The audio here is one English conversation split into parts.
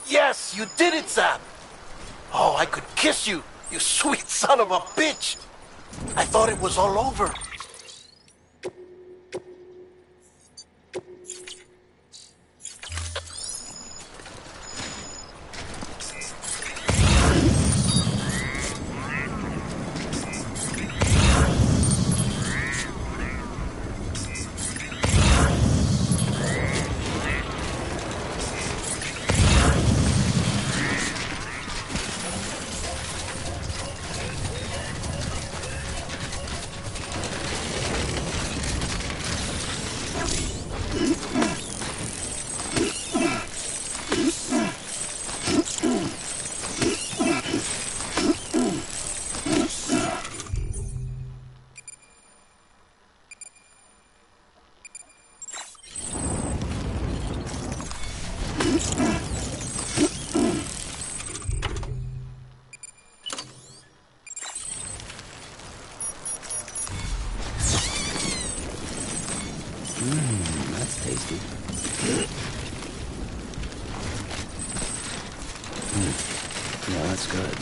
Yes, you did it, Sam. Oh, I could kiss you, you sweet son of a bitch. I thought it was all over. That's tasty. Yeah, that's good.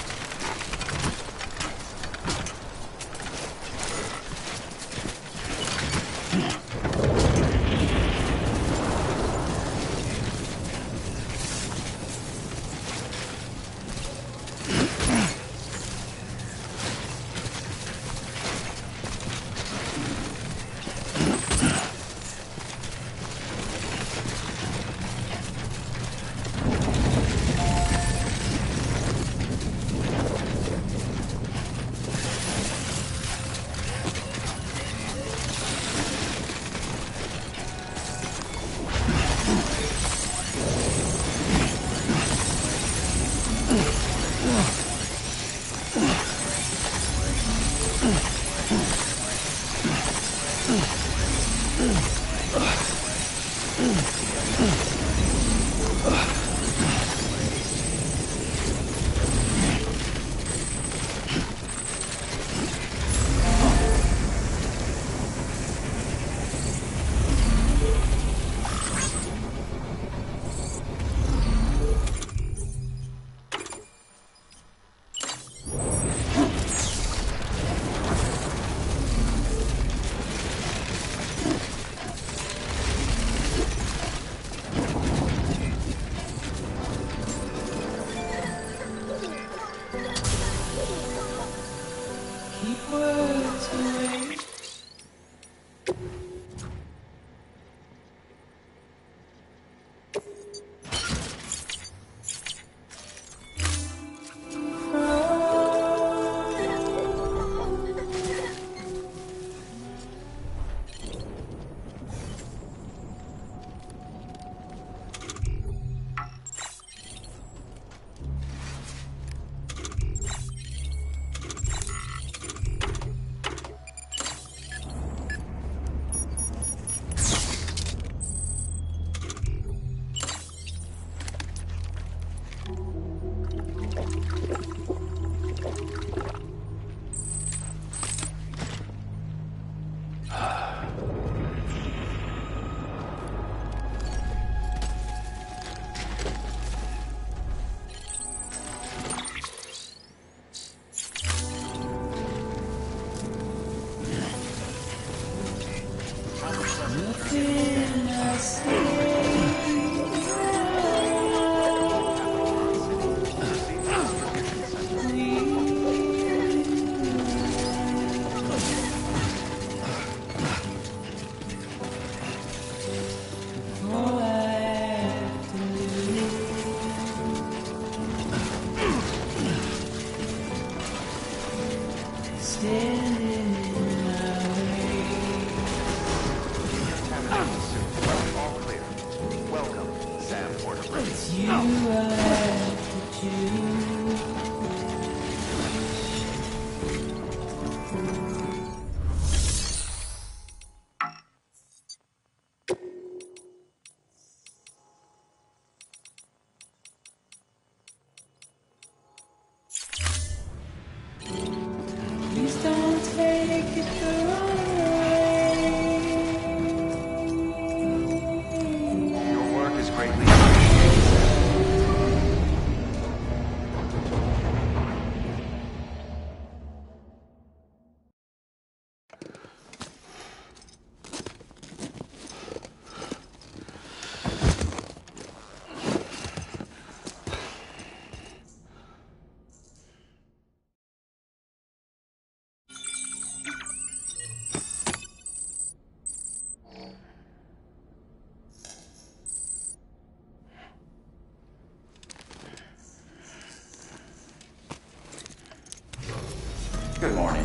Your work is greatly appreciated.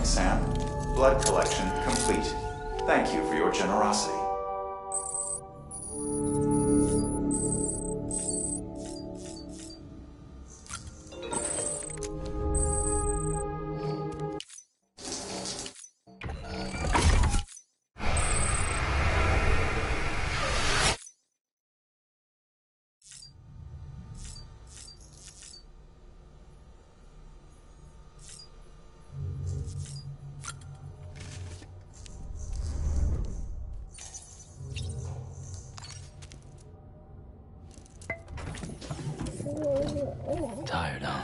morning, Sam. Blood collection complete. Thank you for your generosity. Tired, huh?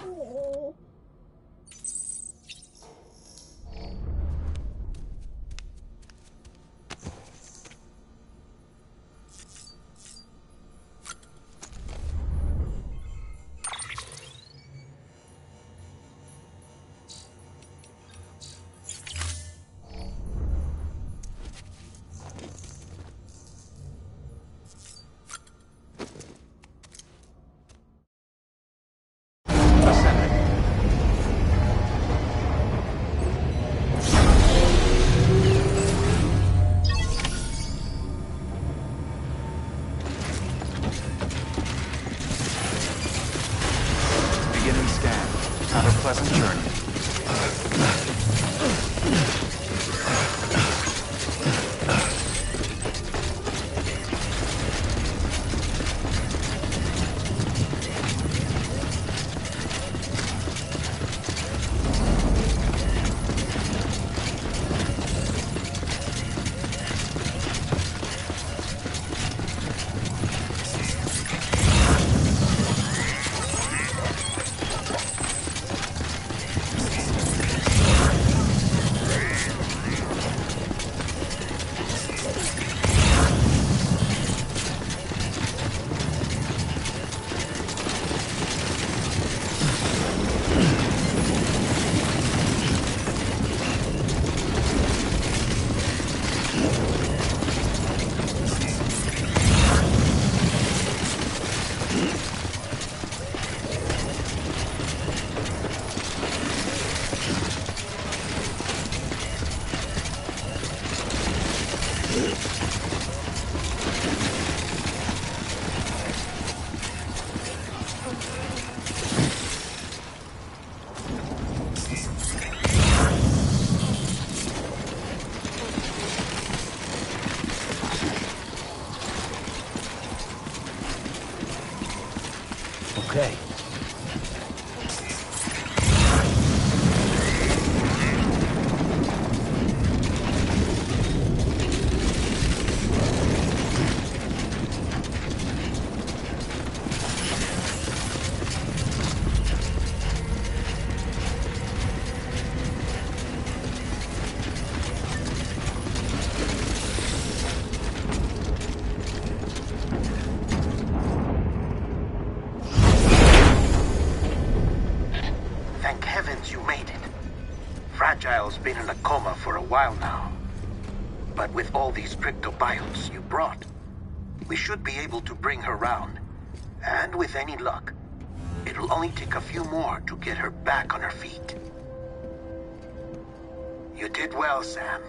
Beginning scan. Have a pleasant journey. Okay. Thank heavens you made it. Fragile's been in a coma for a while now. But with all these cryptobiotes you brought, we should be able to bring her round. And with any luck, it'll only take a few more to get her back on her feet. You did well, Sam.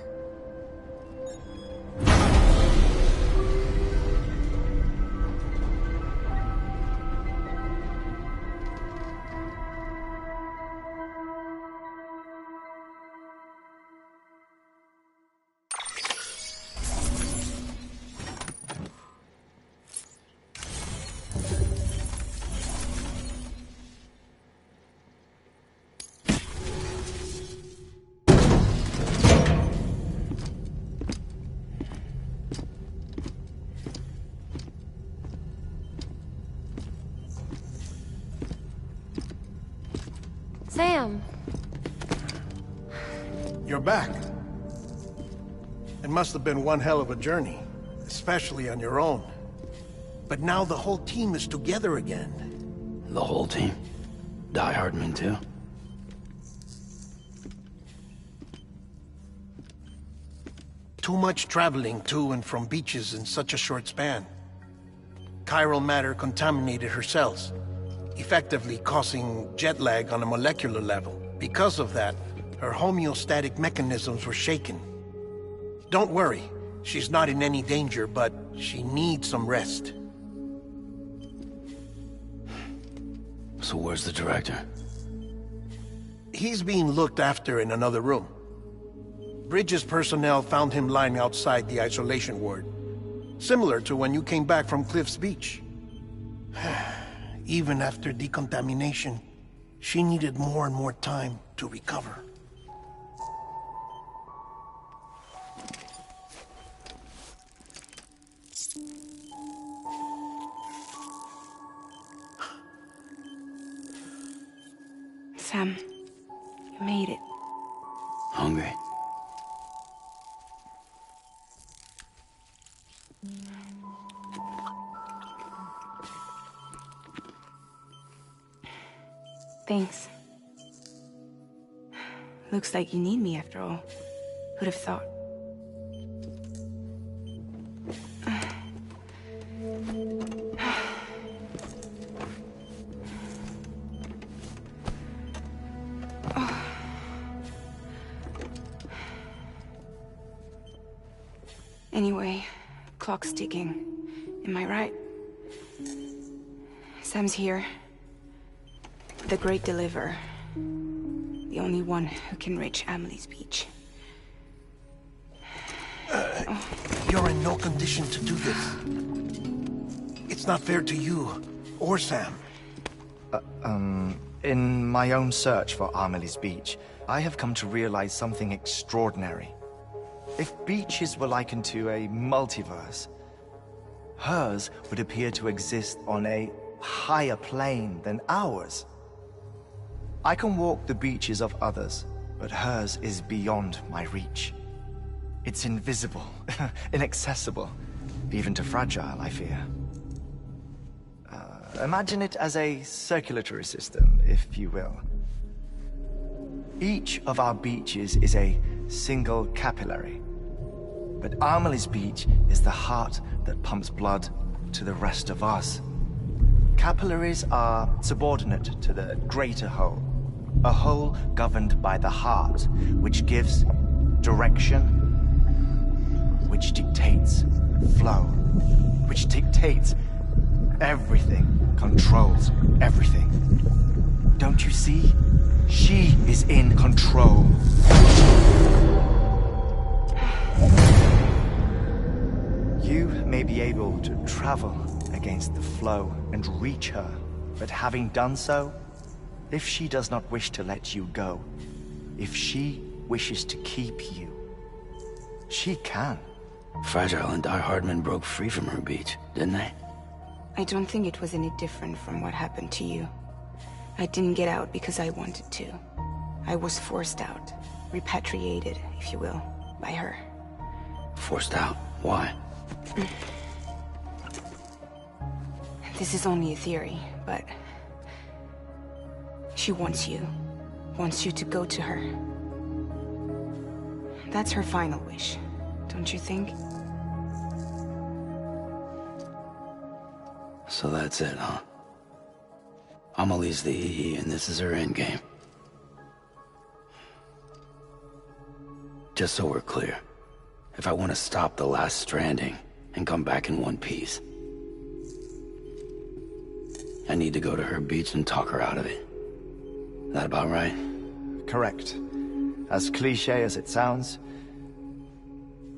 Sam. You're back. It must have been one hell of a journey, especially on your own. But now the whole team is together again. The whole team? Die Hardman too? Too much traveling to and from beaches in such a short span. Chiral matter contaminated her cells, effectively causing jet lag on a molecular level. Because of that, Her homeostatic mechanisms were shaken. Don't worry, she's not in any danger, but she needs some rest. So where's the director? He's being looked after in another room. Bridges personnel found him lying outside the isolation ward. Similar to when you came back from Cliff's Beach. Even after decontamination, she needed more and more time to recover. Sam, you made it. Hungry? Thanks. Looks like you need me after all. Who'd have thought? Anyway, clock's ticking. Am I right? Sam's here. The Great Deliverer. The only one who can reach Amelie's Beach. You're in no condition to do this. It's not fair to you, or Sam. In my own search for Amelie's Beach, I have come to realize something extraordinary. If beaches were likened to a multiverse, hers would appear to exist on a higher plane than ours. I can walk the beaches of others, but hers is beyond my reach. It's invisible, inaccessible, even to Fragile, I fear. Imagine it as a circulatory system, if you will. Each of our beaches is a single capillary, but Amelie's Beach is the heart that pumps blood to the rest of us. Capillaries are subordinate to the greater whole, a whole governed by the heart, which gives direction, which dictates flow, which dictates everything, controls everything. Don't you see? She is in control. You may be able to travel against the flow and reach her, but having done so, if she does not wish to let you go, if she wishes to keep you, she can. Fragile and Die Hardman broke free from her beach, didn't they? I don't think it was any different from what happened to you. I didn't get out because I wanted to. I was forced out. Repatriated, if you will, by her. Forced out? Why? This is only a theory, but... she wants you. Wants you to go to her. That's her final wish, don't you think? So that's it, huh? Amelie's the EE, and this is her endgame. Just so we're clear, if I want to stop the last Stranding and come back in one piece, I need to go to her beach and talk her out of it. That about right? Correct. As cliché as it sounds,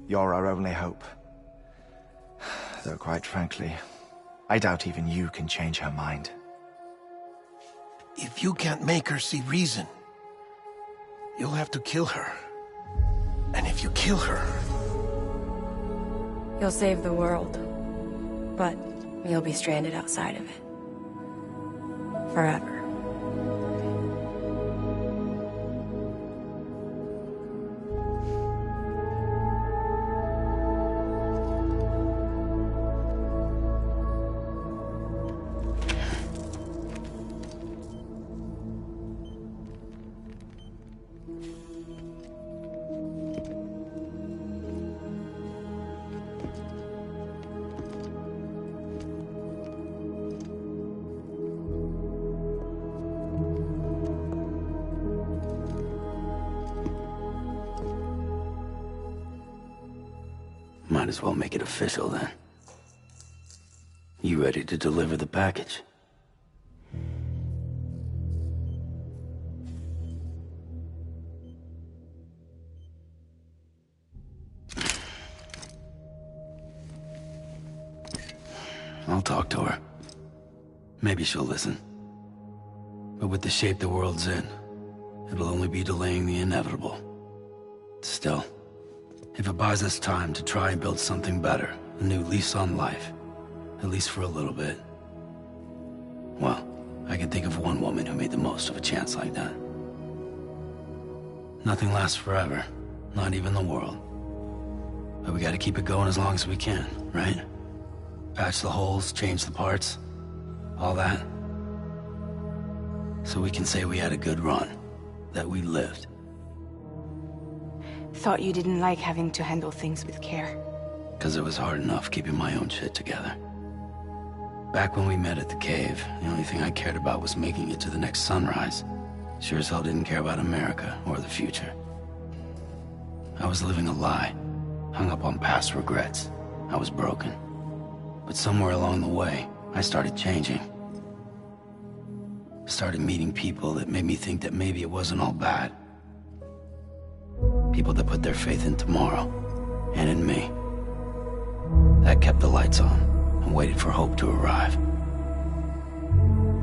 you're our only hope. Though quite frankly, I doubt even you can change her mind. If you can't make her see reason, you'll have to kill her. And if you kill her... You'll save the world, but you'll be stranded outside of it. Forever. Might as well make it official then. You ready to deliver the package? I'll talk to her. Maybe she'll listen. But with the shape the world's in, it'll only be delaying the inevitable. Still, if it buys us time to try and build something better, a new lease on life, at least for a little bit, well, I can think of one woman who made the most of a chance like that. Nothing lasts forever, not even the world. But we gotta keep it going as long as we can, right? Patch the holes, change the parts, all that. So we can say we had a good run, that we lived. Thought you didn't like having to handle things with care. 'Cause it was hard enough keeping my own shit together. Back when we met at the cave, the only thing I cared about was making it to the next sunrise. Sure as hell didn't care about America or the future. I was living a lie, hung up on past regrets. I was broken. But somewhere along the way, I started changing. Started meeting people that made me think that maybe it wasn't all bad. People that put their faith in tomorrow, and in me. That kept the lights on, and waited for hope to arrive.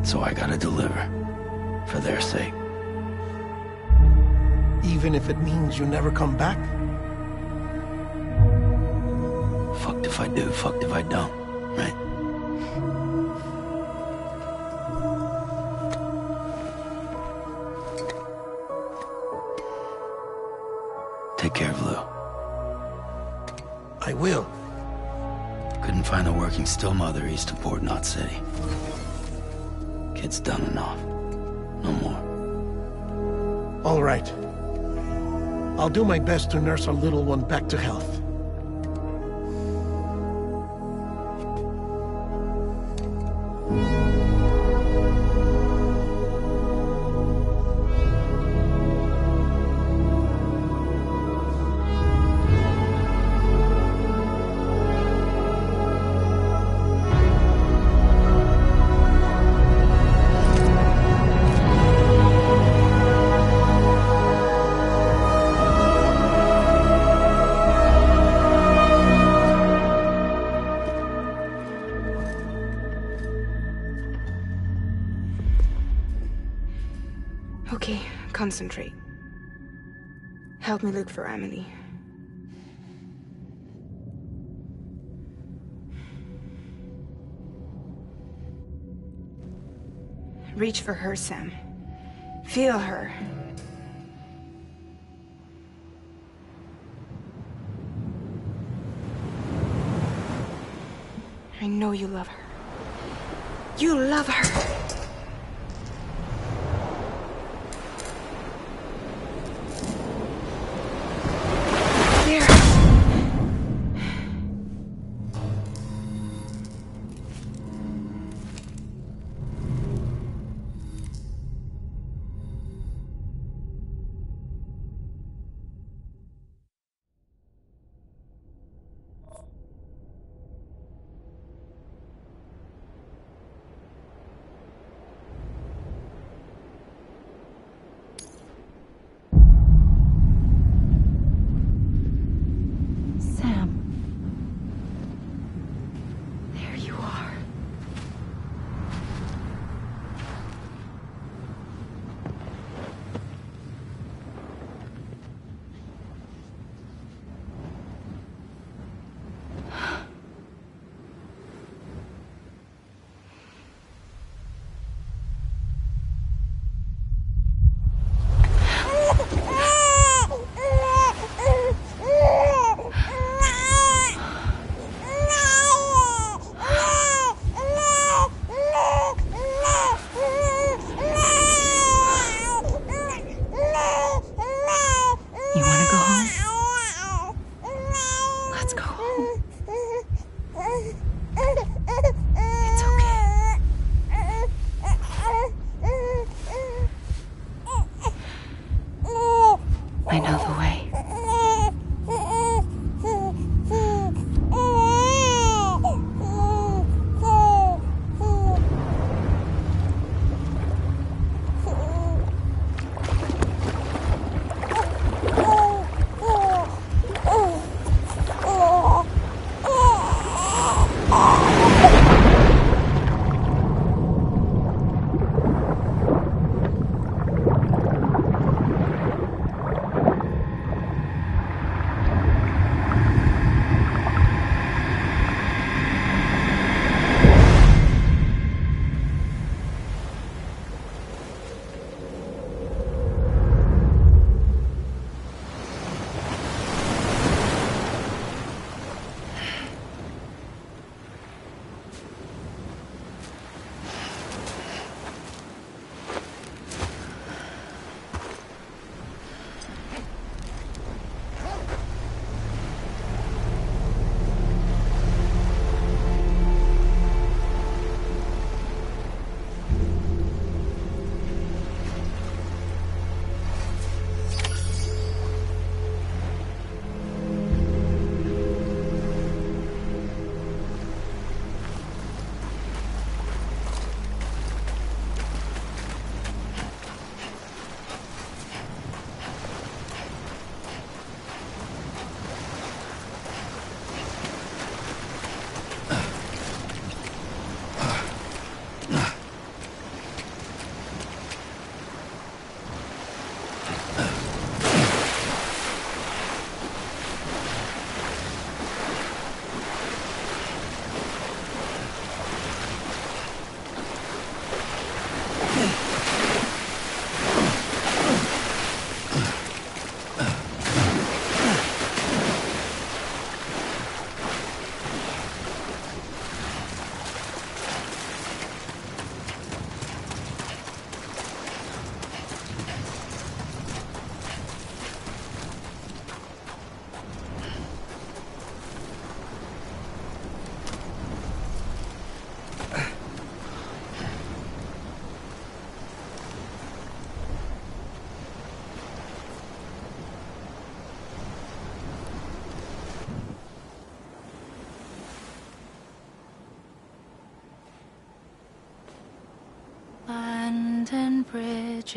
So I gotta deliver, for their sake. Even if it means you never come back? Fucked if I do, fucked if I don't, right? Take care of Lou. I will. Couldn't find a working still mother east of Port Knot City. Kid's done enough. No more. All right. I'll do my best to nurse our little one back to health. Okay, concentrate. Help me look for Emily. Reach for her, Sam. Feel her. I know you love her. You love her!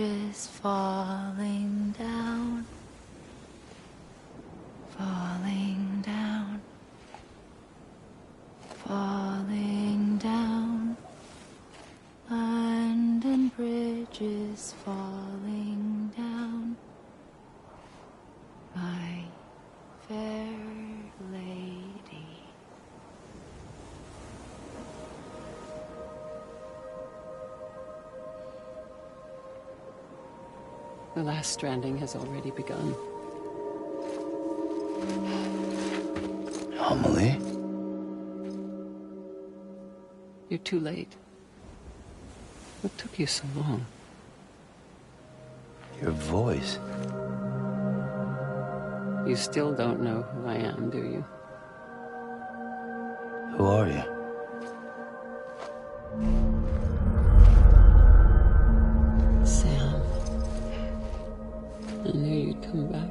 bridges falling down, falling down, falling down. London Bridge is falling down, my fair lady. The last stranding has already begun. Amelie? You're too late. What took you so long? Your voice. You still don't know who I am, do you? Who are you? Sam. I knew you'd come back.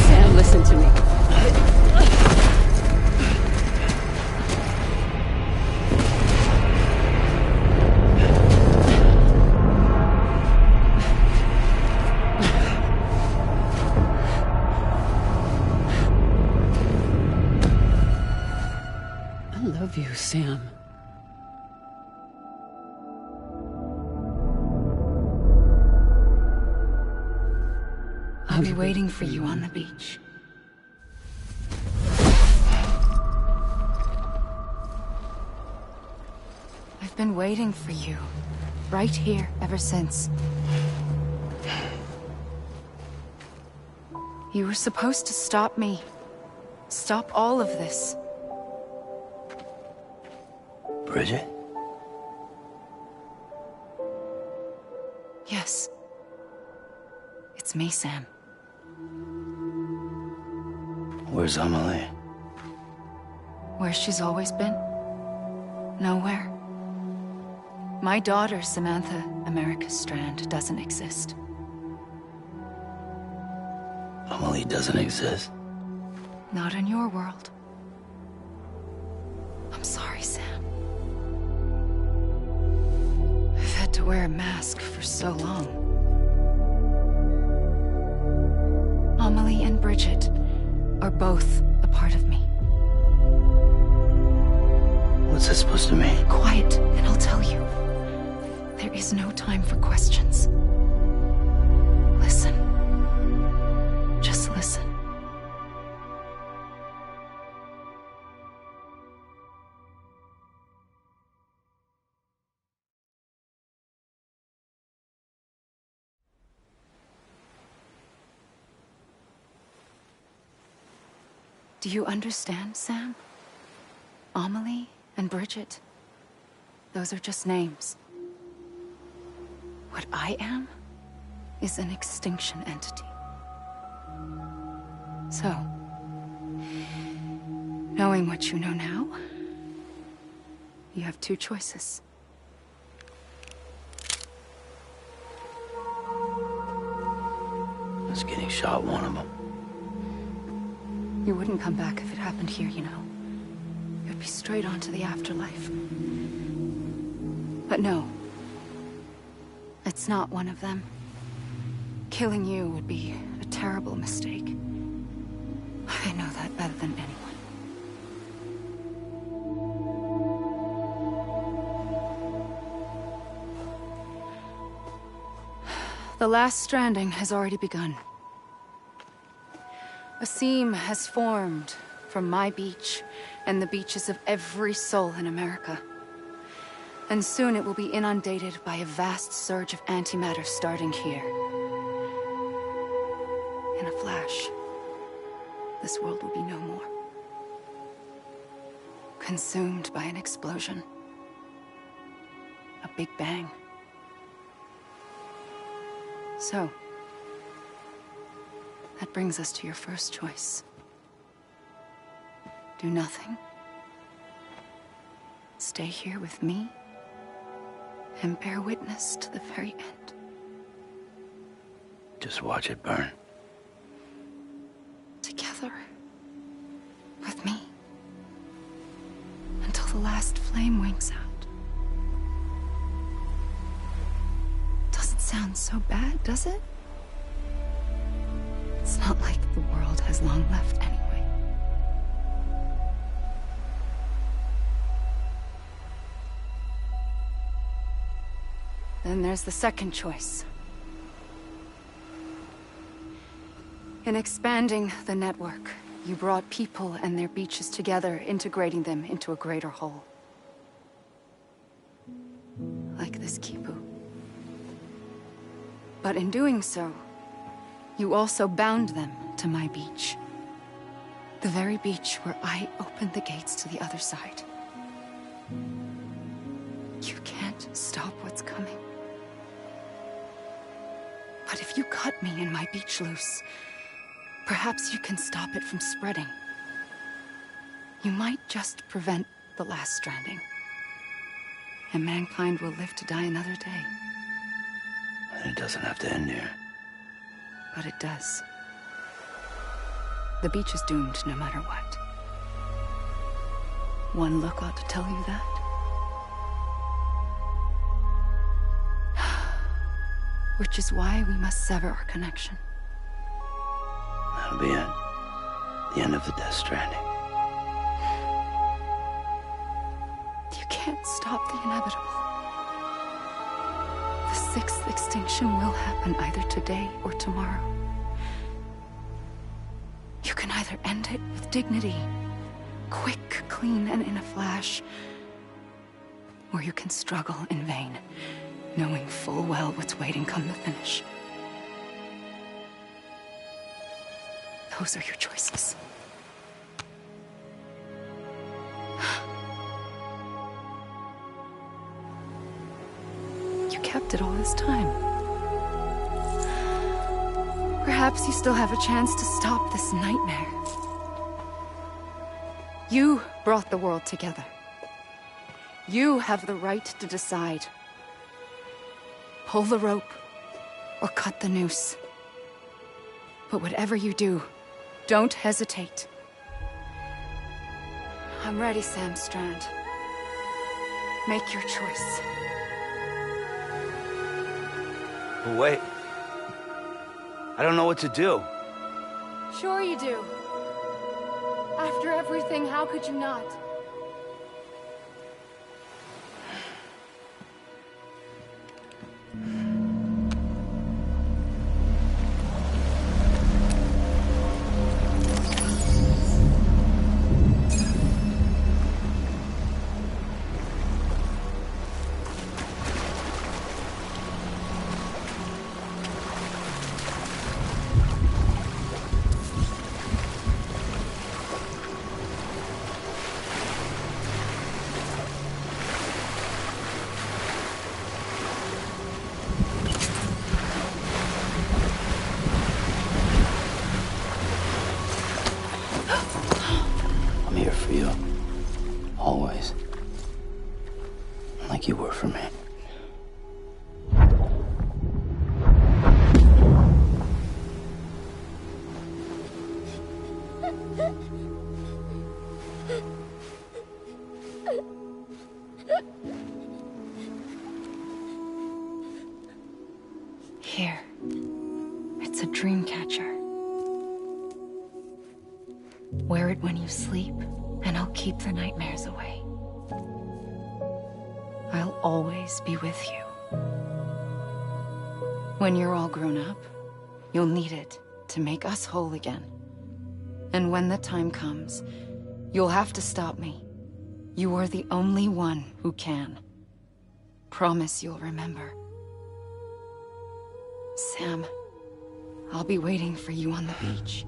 Sam, listen to me. I love you, Sam. I'll be waiting for you on the beach. I've been waiting for you, right here, ever since. You were supposed to stop me. Stop all of this. Bridget? Yes. It's me, Sam. Where's Amelie? Where she's always been. Nowhere. My daughter, Samantha America Strand, doesn't exist. Amelie doesn't exist? Not in your world. I'm sorry, Sam. I've had to wear a mask for so long. Amelie and Bridget are both a part of me. What's this supposed to mean? Quiet, and I'll tell you. There is no time for questions. Listen. Just listen. Do you understand, Sam? Amelie and Bridget, those are just names. What I am is an extinction entity. So, knowing what you know now, you have two choices. Is getting shot one of them? You wouldn't come back if it happened here, you know. You'd be straight on to the afterlife. But no. It's not one of them. Killing you would be a terrible mistake. I know that better than anyone. The last stranding has already begun. A seam has formed from my beach and the beaches of every soul in America. And soon it will be inundated by a vast surge of antimatter starting here. In a flash, this world will be no more. Consumed by an explosion. A big bang. So, that brings us to your first choice. Do nothing. Stay here with me and bear witness to the very end. Just watch it burn. Together. With me. Until the last flame winks out. Doesn't sound so bad, does it? It's not like the world has long left anyway. Then there's the second choice. In expanding the network, you brought people and their beaches together, integrating them into a greater whole. Like this Kipu. But in doing so, you also bound them to my beach. The very beach where I opened the gates to the other side. You can't stop what's coming. But if you cut me and my beach loose, perhaps you can stop it from spreading. You might just prevent the last stranding. And mankind will live to die another day. And it doesn't have to end here. But it does. The beach is doomed no matter what. One look ought to tell you that. Which is why we must sever our connection. That'll be it. The end of the Death Stranding. You can't stop the inevitable. The sixth extinction will happen either today or tomorrow. You can either end it with dignity, quick, clean, and in a flash, or you can struggle in vain, knowing full well what's waiting come the finish. Those are your choices. You kept it all this time. Perhaps you still have a chance to stop this nightmare. You brought the world together. You have the right to decide. Pull the rope, or cut the noose. But whatever you do, don't hesitate. I'm ready, Sam Strand. Make your choice. But wait. I don't know what to do. Sure you do. After everything, how could you not? I'm here for you. Always. Like you were for me. Here. It's a dream catcher. Wear it when you sleep, and I'll keep the nightmares away. I'll always be with you. When you're all grown up, you'll need it to make us whole again. And when the time comes, you'll have to stop me. You are the only one who can. Promise you'll remember. Sam, I'll be waiting for you on the beach.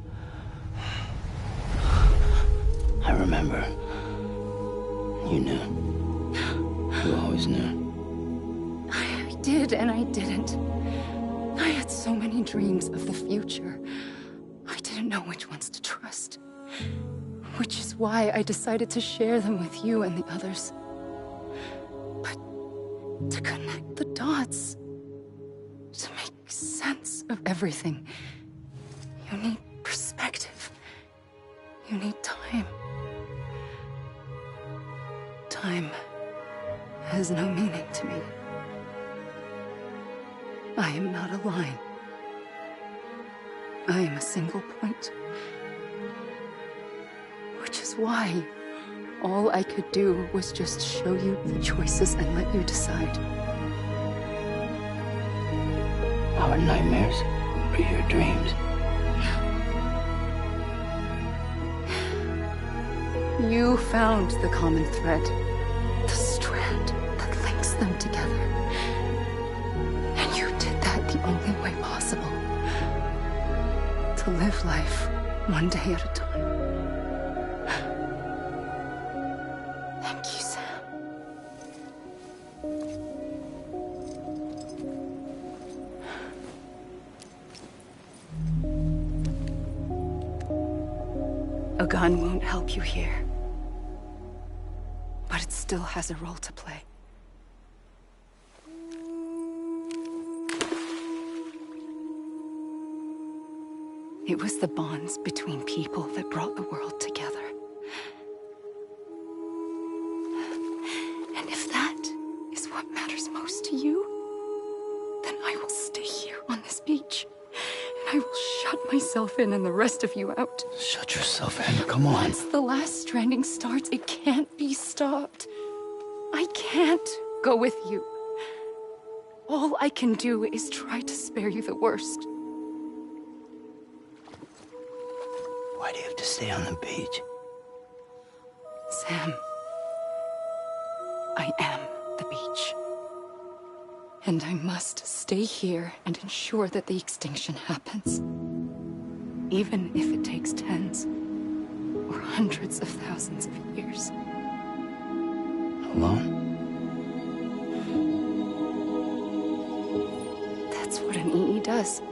I remember. You knew. You always knew. I did and I didn't. I had had so many dreams of the future. I didn't know which ones to trust. Which is why I decided to share them with you and the others. But to connect the dots, to make sense of everything, you need perspective. You need time. Time has no meaning to me. I am not a line. I am a single point. Which is why all I could do was just show you the choices and let you decide. Our nightmares are your dreams. You found the common thread, the strand that links them together. And you did that the only way possible. To live life one day at a time. Thank you, Sam. A gun won't help you here. But it still has a role to play. It was the bonds between people that brought the world together. And if that is what matters most to you, then I will stay here on this beach. And I will shut myself in and the rest of you out. Shut yourself in, come on. Once the last stranding starts, it can't be stopped. I can't go with you. All I can do is try to spare you the worst. Why do you have to stay on the beach? Sam, I am the beach. And I must stay here and ensure that the extinction happens. Even if it takes tens or hundreds of thousands of years. Alone? That's what an EE does.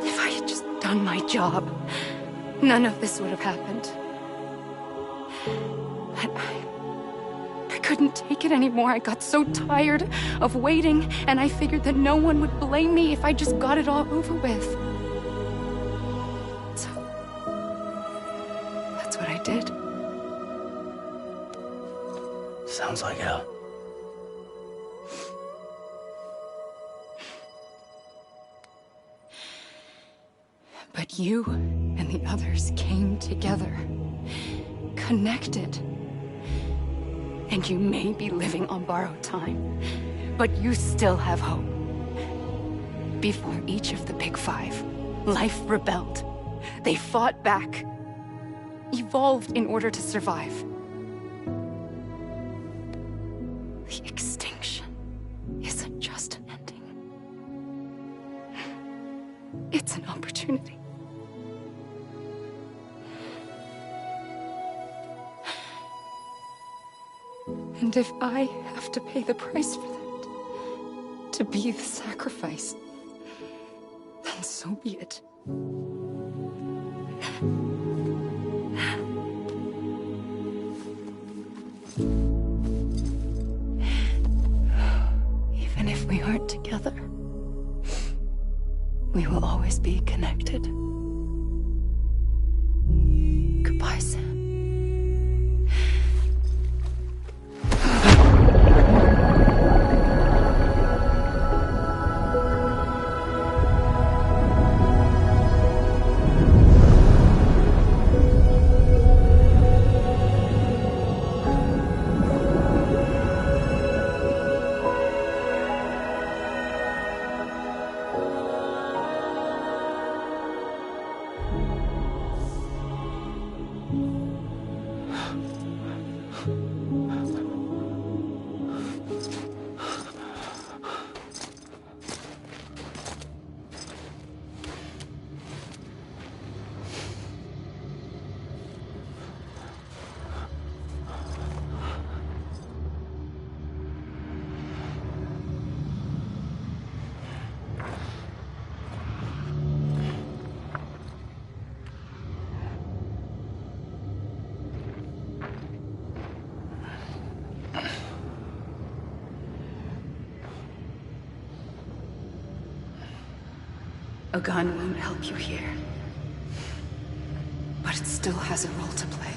If I had just done my job, none of this would have happened. But I couldn't take it anymore. I got so tired of waiting, and I figured that no one would blame me if I just got it all over with. So, that's what I did. Sounds like hell. But you and the others came together, connected. And you may be living on borrowed time, but you still have hope. Before each of the Big Five, life rebelled. They fought back, evolved in order to survive. The extinction isn't just an ending. It's an opportunity. And if I have to pay the price for that, to be the sacrifice, then so be it. Even if we aren't together, we will always be connected. Goodbye, Sam. A gun won't help you here. But it still has a role to play.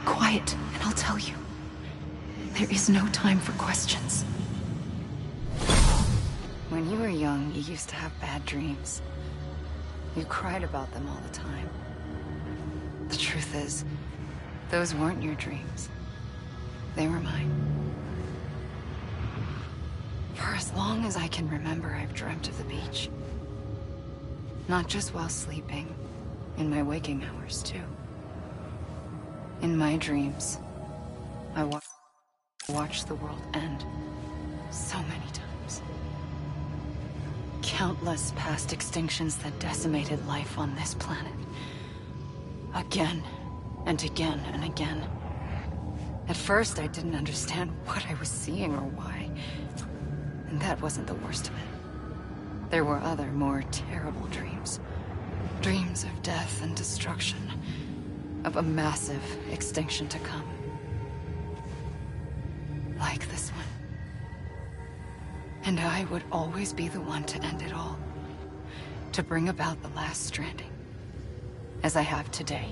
Quiet, and I'll tell you. There is no time for questions. When you were young, you used to have bad dreams. You cried about them all the time. The truth is, those weren't your dreams. They were mine. For as long as I can remember, I've dreamt of the beach. Not just while sleeping, in my waking hours, too. In my dreams, I watched the world end so many times. Countless past extinctions that decimated life on this planet. Again, and again, and again. At first, I didn't understand what I was seeing or why. And that wasn't the worst of it. There were other, more terrible dreams. Dreams of death and destruction. Of a massive extinction to come. Like this one. And I would always be the one to end it all. To bring about the last stranding. As I have today.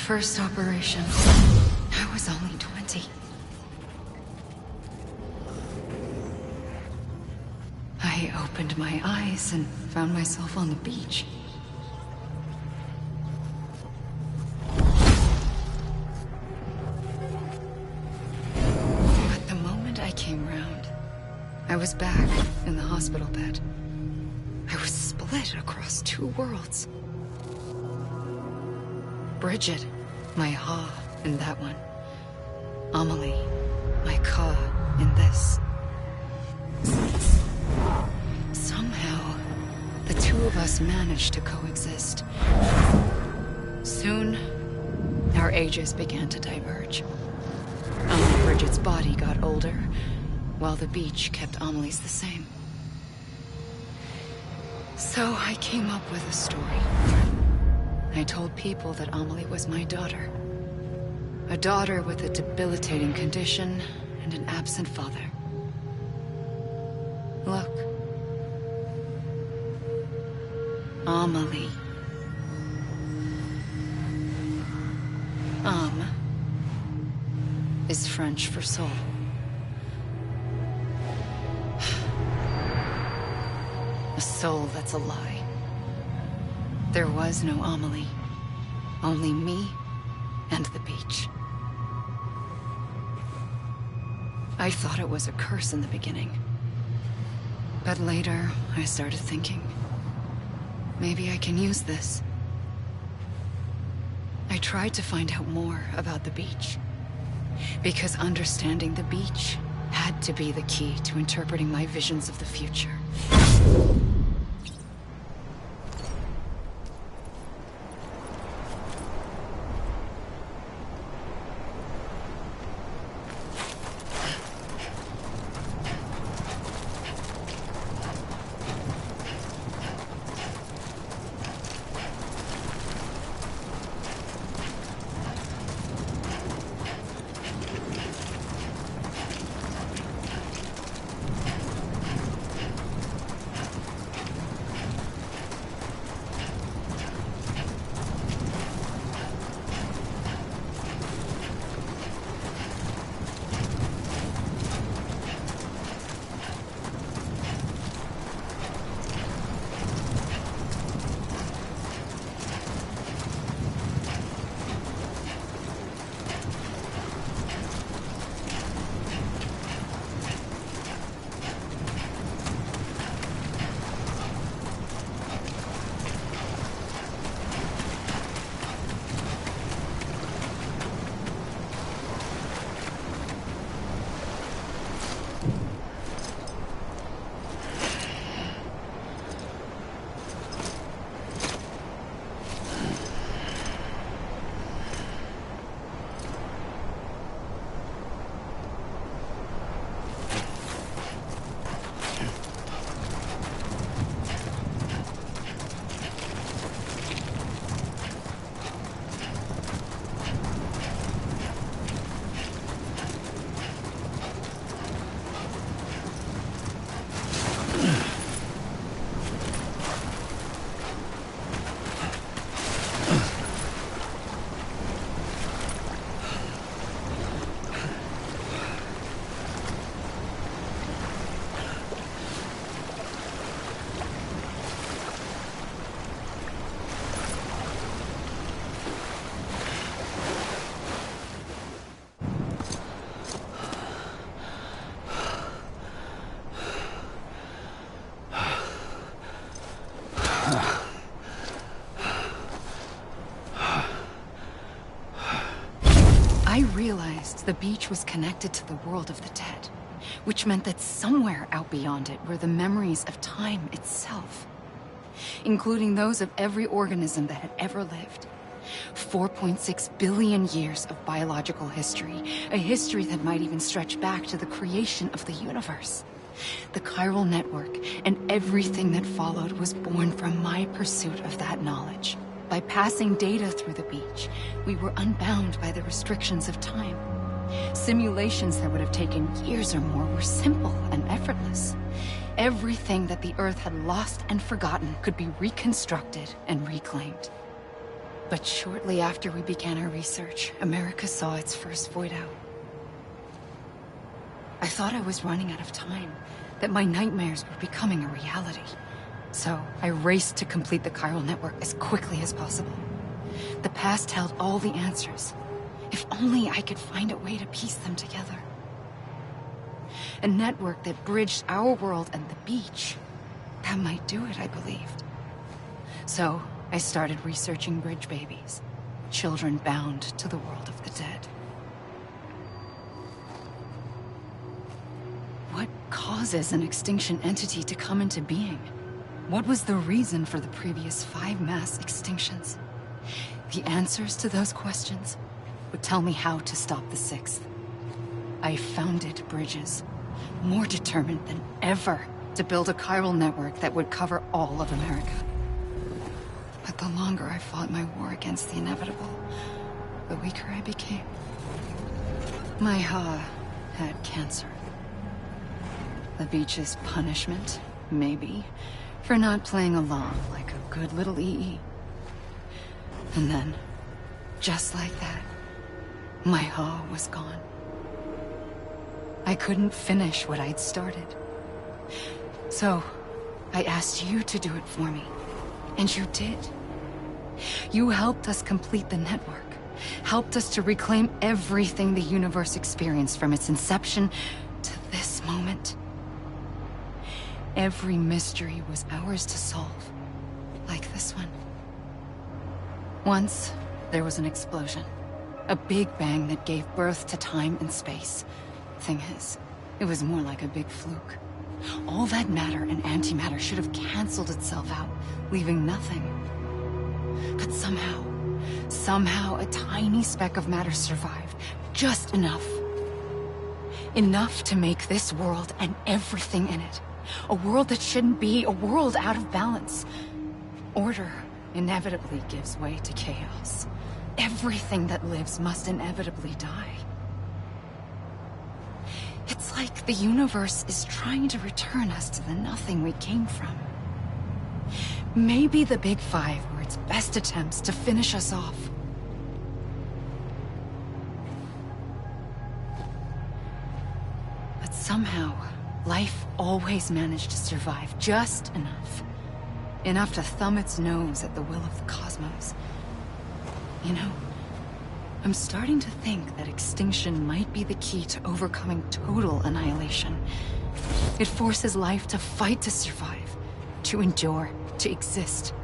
First operation. I was only 20. I opened my eyes and found myself on the beach. But the moment I came round, I was back in the hospital bed. I was split across two worlds. Bridget, my Ha in that one. Amelie, my Ka in this. Somehow, the two of us managed to coexist. Soon, our ages began to diverge. Only Bridget's body got older, while the beach kept Amelie's the same. So I came up with a story. I told people that Amelie was my daughter. A daughter with a debilitating condition and an absent father. Look. Amelie. Âme is French for soul. A soul that's a lie. There was no Amelie. Only me and the beach. I thought it was a curse in the beginning. But later, I started thinking, maybe I can use this. I tried to find out more about the beach. Because understanding the beach had to be the key to interpreting my visions of the future. I realized the beach was connected to the world of the dead, which meant that somewhere out beyond it were the memories of time itself, including those of every organism that had ever lived. 4.6 billion years of biological history, a history that might even stretch back to the creation of the universe. The chiral network and everything that followed was born from my pursuit of that knowledge. By passing data through the beach, we were unbound by the restrictions of time. Simulations that would have taken years or more were simple and effortless. Everything that the Earth had lost and forgotten could be reconstructed and reclaimed. But shortly after we began our research, America saw its first void out. I thought I was running out of time, that my nightmares were becoming a reality. So I raced to complete the chiral network as quickly as possible. The past held all the answers. If only I could find a way to piece them together. A network that bridged our world and the beach. That might do it, I believed. So I started researching bridge babies, children bound to the world of the dead. What causes an extinction entity to come into being? What was the reason for the previous 5 mass extinctions? The answers to those questions would tell me how to stop the 6th. I founded bridges, more determined than ever to build a chiral network that would cover all of America. But the longer I fought my war against the inevitable, the weaker I became. My Ha had cancer. The beach's punishment, maybe, for not playing along like a good little EE. And then, just like that, my Ha was gone. I couldn't finish what I'd started. So, I asked you to do it for me. And you did. You helped us complete the network. Helped us to reclaim everything the universe experienced from its inception to this moment. Every mystery was ours to solve. Like this one. Once, there was an explosion. A big bang that gave birth to time and space. Thing is, it was more like a big fluke. All that matter and antimatter should have canceled itself out, leaving nothing. But somehow a tiny speck of matter survived. Just enough. Enough to make this world and everything in it. A world that shouldn't be, a world out of balance. Order inevitably gives way to chaos. Everything that lives must inevitably die. It's like the universe is trying to return us to the nothing we came from. Maybe the Big Five were its best attempts to finish us off. But somehow, life always managed to survive just enough. Enough to thumb its nose at the will of the cosmos. You know, I'm starting to think that extinction might be the key to overcoming total annihilation. It forces life to fight to survive, to endure, to exist.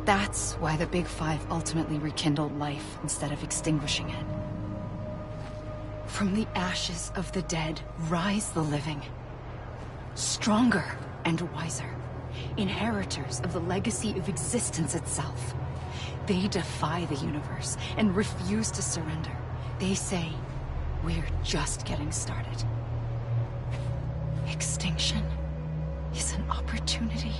That's why the Big Five ultimately rekindled life instead of extinguishing it. From the ashes of the dead rise the living. Stronger and wiser. Inheritors of the legacy of existence itself. They defy the universe and refuse to surrender. They say, we're just getting started. Extinction is an opportunity.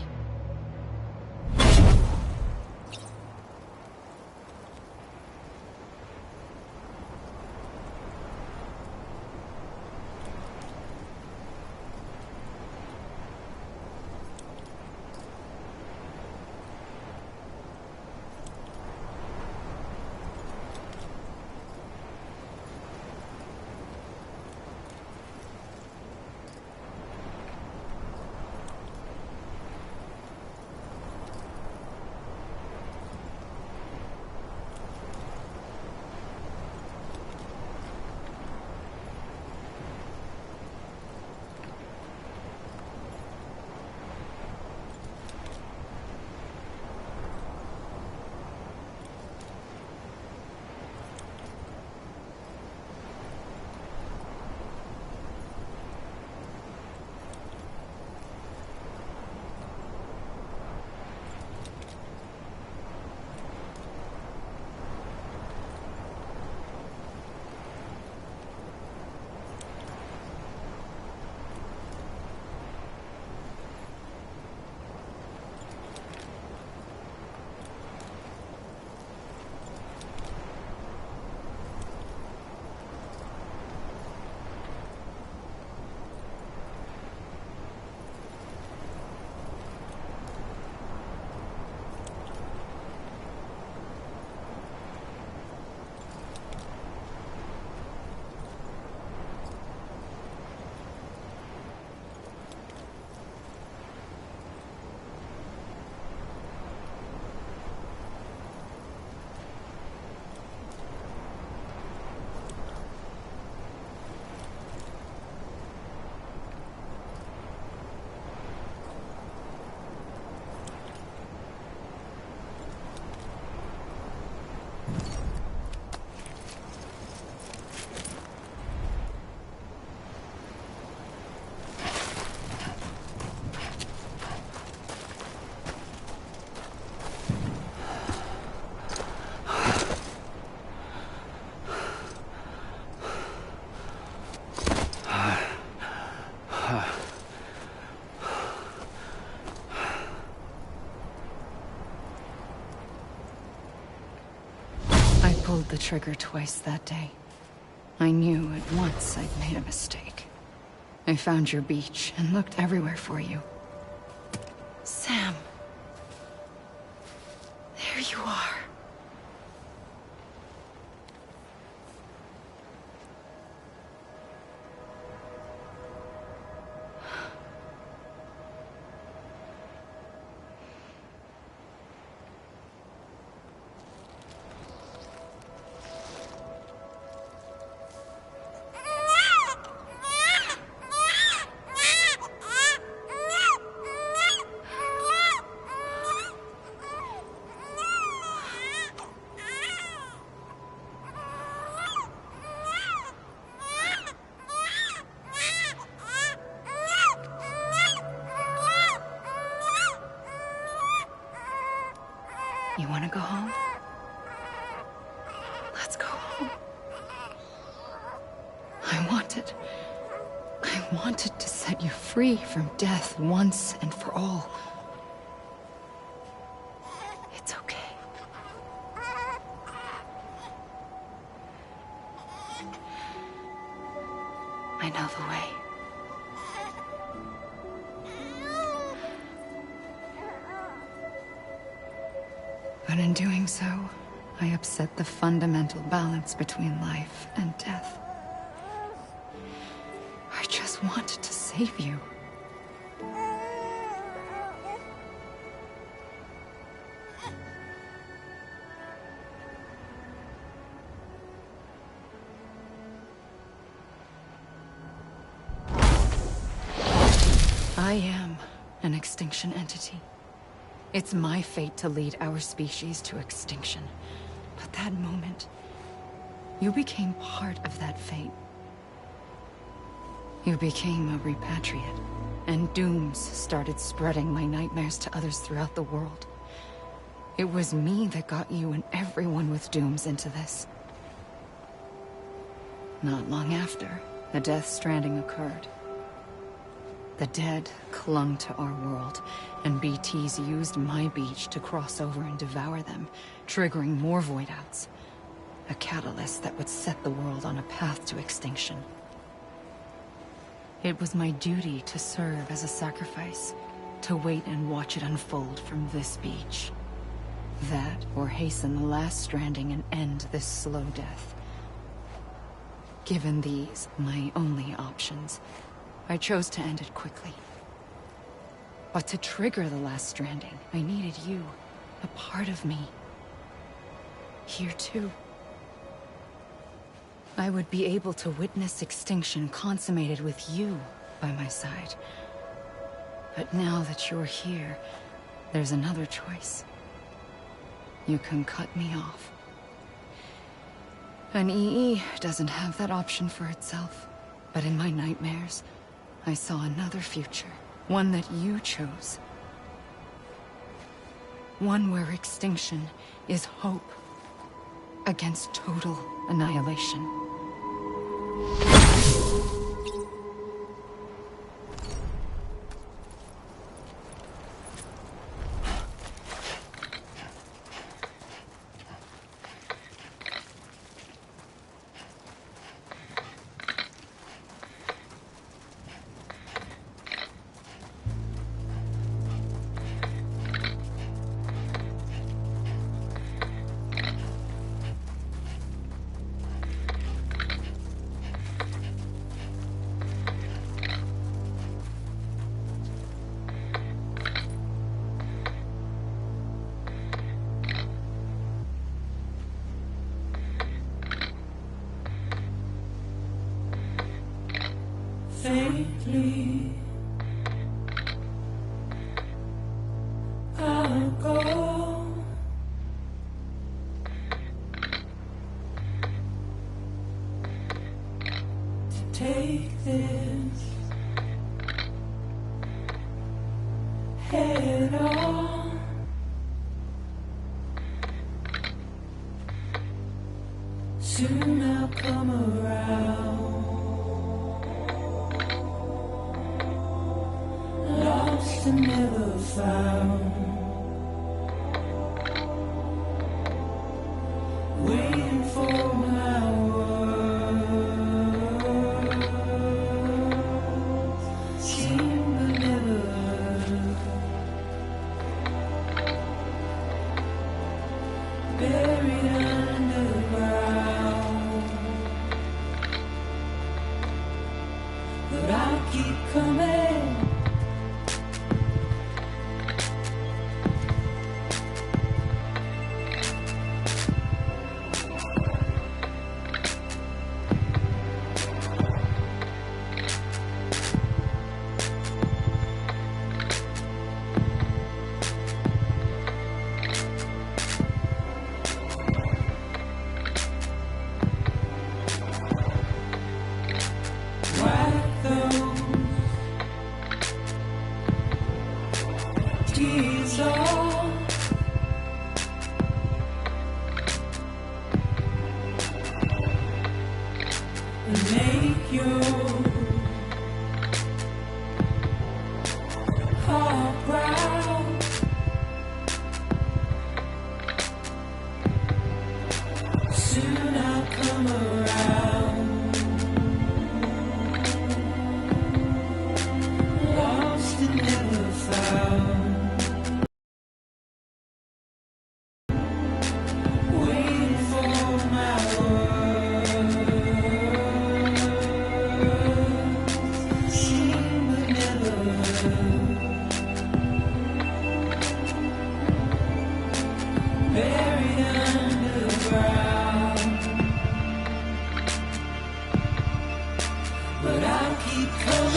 pulled the trigger twice that day, I knew at once I'd made a mistake. I found your beach and looked everywhere for you. Sam. There you are. You want to go home? Let's go home. I wanted to set you free from death once and for all. It's okay. I know the way. But in doing so, I upset the fundamental balance between life and death. I just wanted to save you. I am an extinction entity. It's my fate to lead our species to extinction. But that moment, you became part of that fate. You became a repatriate, and dooms started spreading my nightmares to others throughout the world. It was me that got you and everyone with dooms into this. Not long after, the Death Stranding occurred. The dead clung to our world, and BTs used my beach to cross over and devour them, triggering more void-outs. A catalyst that would set the world on a path to extinction. It was my duty to serve as a sacrifice, to wait and watch it unfold from this beach. That, or hasten the last stranding and end this slow death. Given these, my only options, I chose to end it quickly. But to trigger the last stranding, I needed you, a part of me. Here too. I would be able to witness extinction consummated with you by my side. But now that you're here, there's another choice. You can cut me off. An EE doesn't have that option for itself. But in my nightmares, I saw another future. One that you chose. One where extinction is hope against total annihilation. Faintly, I'll go to take this head on. Soon I'll come around. Lost and never found, waiting for tears all. And make your heart proud. Soon I'll come around. Lost and never found. Waiting for my world. Seen but never heard. Buried underground. But I'll keep coming.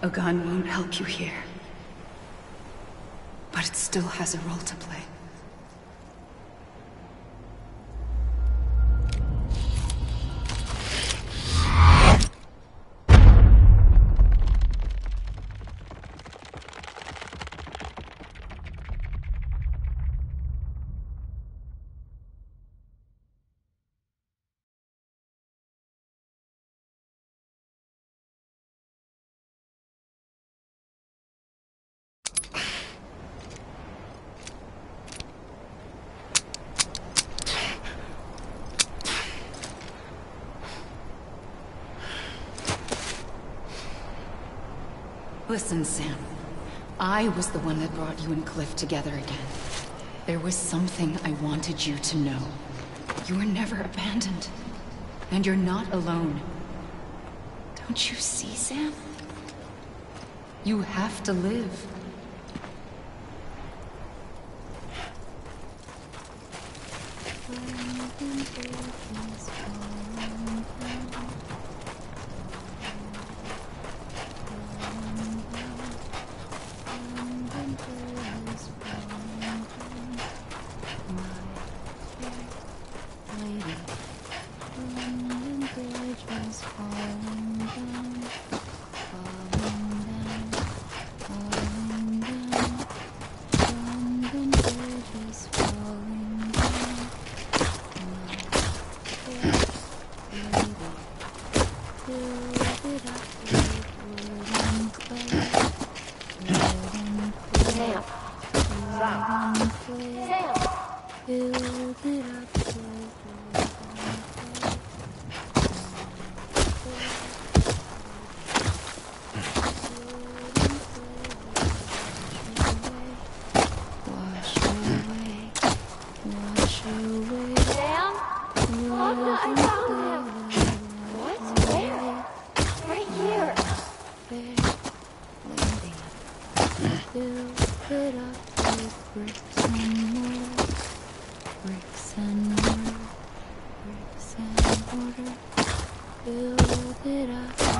A gun won't help you here. But it still has a role to play. Listen, Sam. I was the one that brought you and Cliff together again. There was something I wanted you to know. You were never abandoned. And you're not alone. Don't you see, Sam? You have to live.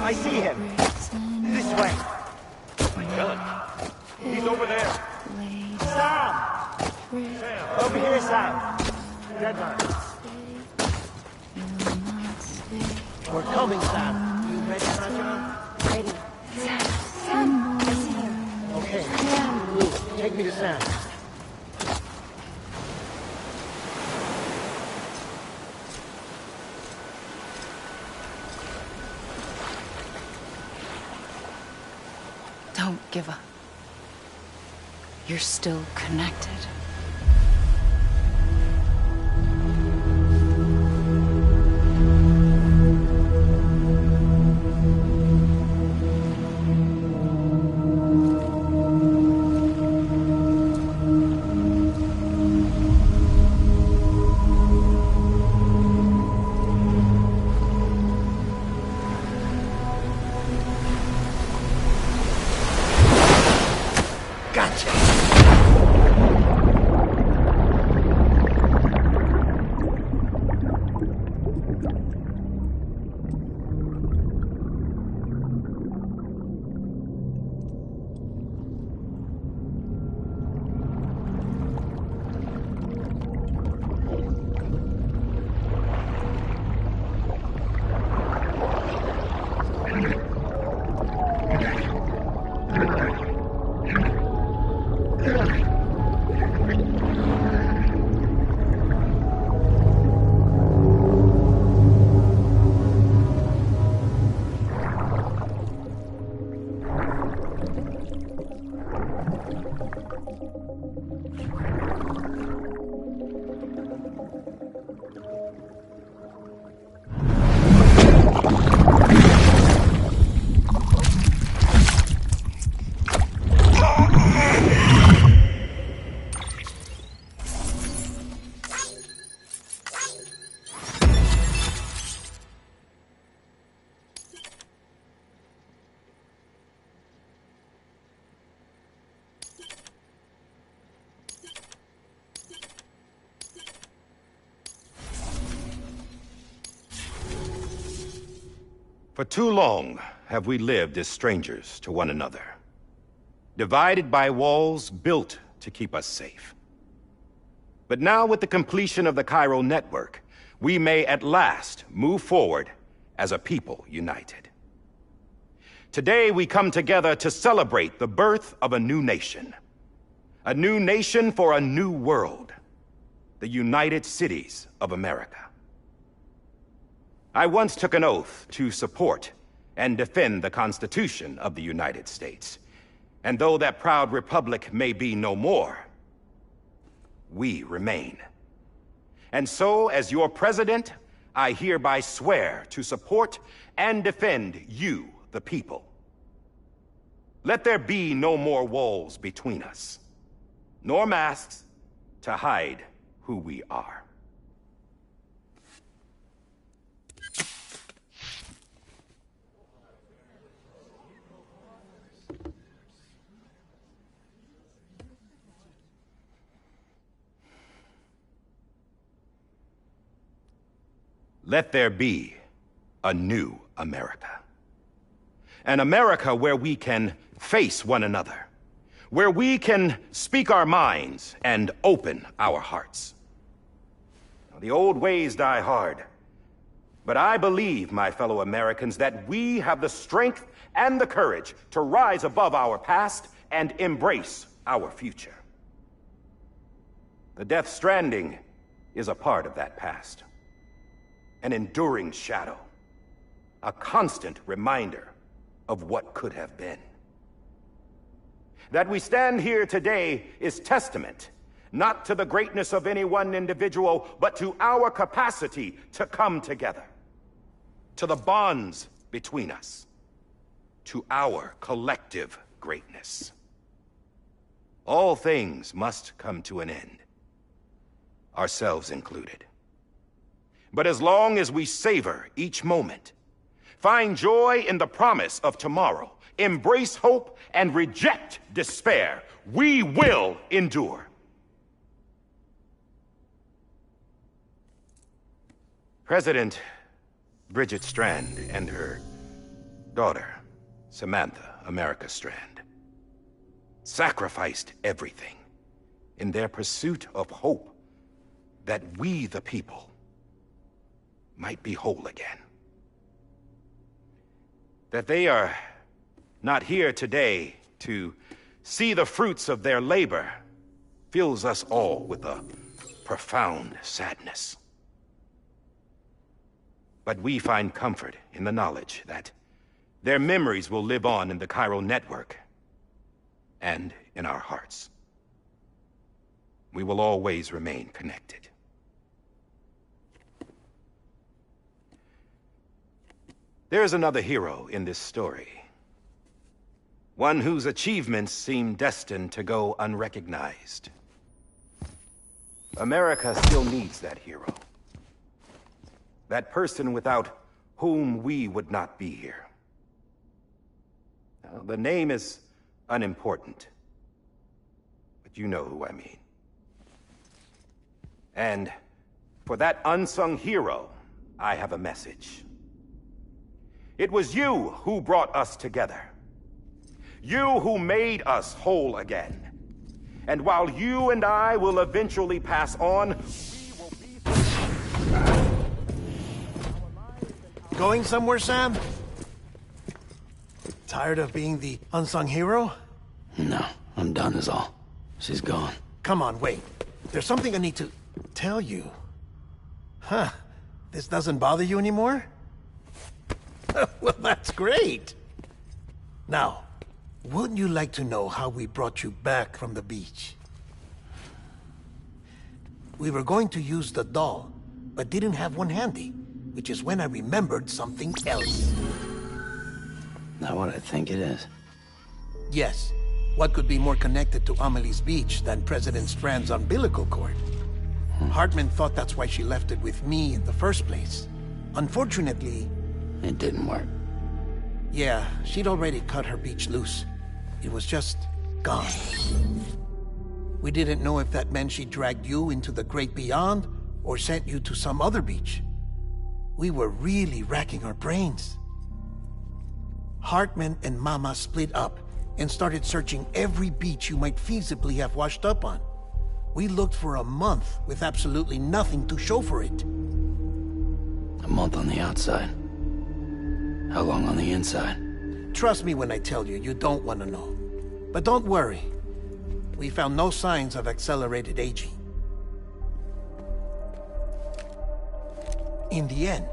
I see him. This way. My God. He's over there. Sam! Over here, Sam. Deadline. We're coming, Sam. You ready, Rajan? Ready. Sam, I see him. Okay. Luke, take me to Sam. Don't give up. You're still connected. For too long have we lived as strangers to one another, divided by walls built to keep us safe. But now, with the completion of the Chiral network, we may at last move forward as a people united. Today we come together to celebrate the birth of a new nation for a new world, the United Cities of America. I once took an oath to support and defend the Constitution of the United States. And though that proud republic may be no more, we remain. And so, as your president, I hereby swear to support and defend you, the people. Let there be no more walls between us, nor masks to hide who we are. let there be a new America. An America where we can face one another, where we can speak our minds and open our hearts. Now, the old ways die hard, but I believe, my fellow Americans, that we have the strength and the courage to rise above our past and embrace our future. The Death Stranding is a part of that past. An enduring shadow. A constant reminder of what could have been. That we stand here today is testament, not to the greatness of any one individual, but to our capacity to come together. To the bonds between us. To our collective greatness. All things must come to an end, ourselves included. But as long as we savor each moment, find joy in the promise of tomorrow, embrace hope, and reject despair, we will endure. President Bridget Strand and her daughter, Samantha America Strand, sacrificed everything in their pursuit of hope that we, the people, might be whole again. That they are not here today to see the fruits of their labor fills us all with a profound sadness. But we find comfort in the knowledge that their memories will live on in the chiral network and in our hearts. We will always remain connected. There is another hero in this story. One whose achievements seem destined to go unrecognized. America still needs that hero. That person without whom we would not be here. Now, the name is unimportant, but you know who I mean. And for that unsung hero, I have a message. It was you who brought us together. You who made us whole again. And while you and I will eventually pass on, we will be... Going somewhere, Sam? Tired of being the unsung hero? No, I'm done is all. She's gone. Come on, wait. There's something I need to tell you. Huh. This doesn't bother you anymore? Well, that's great. Now, wouldn't you like to know how we brought you back from the beach? We were going to use the doll, but didn't have one handy, which is when I remembered something else. Not what I think it is. Yes. What could be more connected to Amelie's beach than President Strand's umbilical cord? Hartman thought that's why she left it with me in the first place. Unfortunately... It didn't work. Yeah, she'd already cut her beach loose. It was just gone. We didn't know if that meant she dragged you into the great beyond, or sent you to some other beach. We were really racking our brains. Hartman and Mama split up and started searching every beach you might feasibly have washed up on. We looked for a month with absolutely nothing to show for it. A month on the outside. How long on the inside? Trust me when I tell you, you don't want to know. But don't worry. We found no signs of accelerated aging. In the end,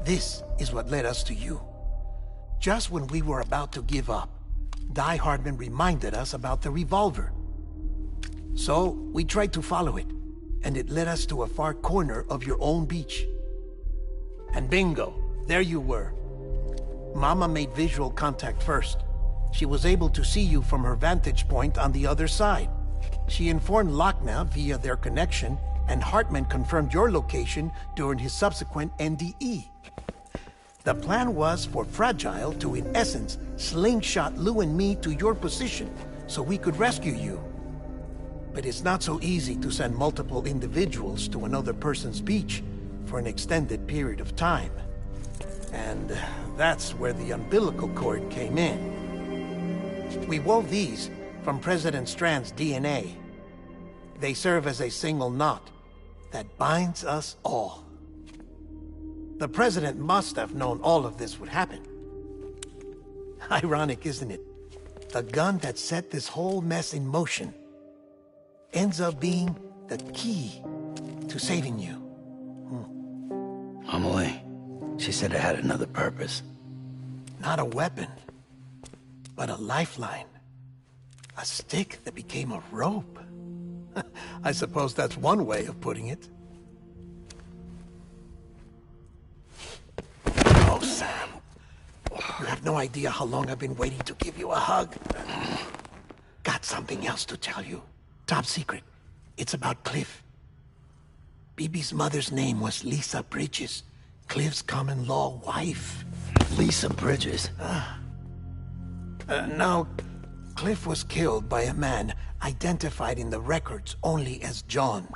this is what led us to you. Just when we were about to give up, Die Hartman reminded us about the revolver. So, we tried to follow it, and it led us to a far corner of your own beach. And bingo, there you were. Mama made visual contact first. She was able to see you from her vantage point on the other side. She informed Lochna via their connection, and Hartman confirmed your location during his subsequent NDE. The plan was for Fragile to, in essence, slingshot Lou and me to your position so we could rescue you. But it's not so easy to send multiple individuals to another person's beach for an extended period of time. And that's where the umbilical cord came in. We wove these from President Strand's DNA. They serve as a single knot that binds us all. The President must have known all of this would happen. Ironic, isn't it? The gun that set this whole mess in motion ends up being the key to saving you. Amelie, she said it had another purpose. Not a weapon, but a lifeline. A stick that became a rope. I suppose that's one way of putting it. Oh, Sam. You have no idea how long I've been waiting to give you a hug. Got something else to tell you. Top secret. It's about Cliff. Bibi's mother's name was Lisa Bridges, Cliff's common-law wife. Lisa Bridges? Now, Cliff was killed by a man identified in the records only as John.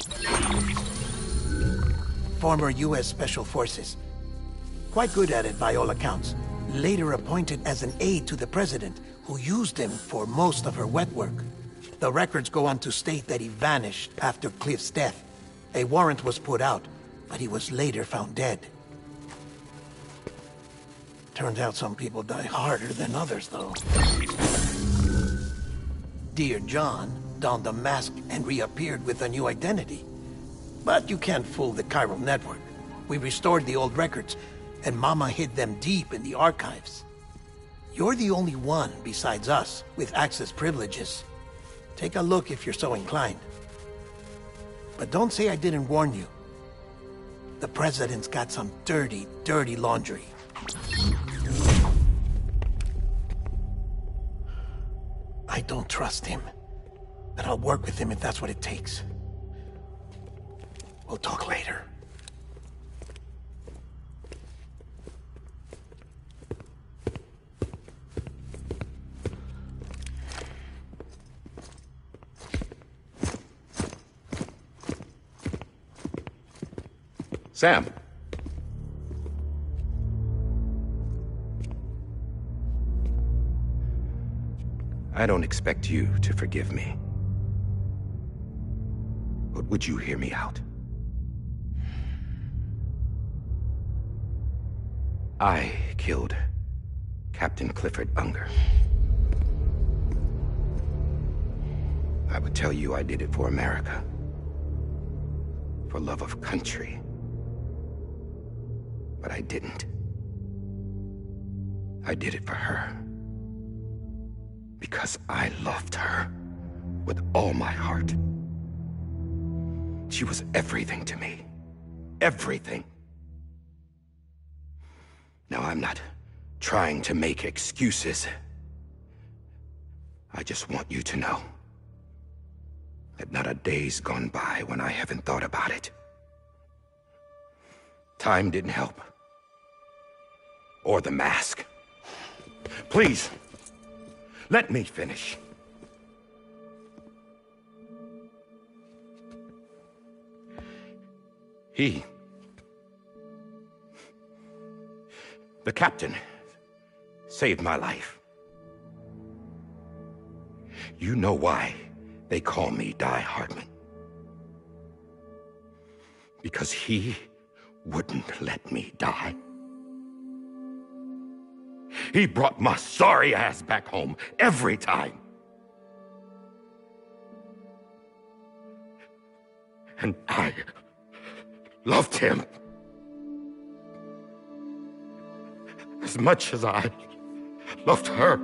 Former U.S. Special Forces. Quite good at it by all accounts. Later appointed as an aide to the president, who used him for most of her wet work. The records go on to state that he vanished after Cliff's death. A warrant was put out, but he was later found dead. Turns out some people die harder than others, though. Dear John donned a mask and reappeared with a new identity. But you can't fool the chiral network. We restored the old records, and Mama hid them deep in the archives. You're the only one besides us with access privileges. Take a look if you're so inclined. But don't say I didn't warn you. The President's got some dirty, dirty laundry. I don't trust him, but I'll work with him if that's what it takes. We'll talk later. Sam. I don't expect you to forgive me. But would you hear me out? I killed Captain Clifford Unger. I would tell you I did it for America. For love of country. But I didn't. I did it for her. Because I loved her with all my heart. She was everything to me. Everything. Now, I'm not trying to make excuses. I just want you to know that not a day's gone by when I haven't thought about it. Time didn't help. Or the mask. Please, let me finish. The captain, saved my life. You know why they call me Die Hardman. Because he wouldn't let me die. He brought my sorry ass back home every time. And I loved him as much as I loved her.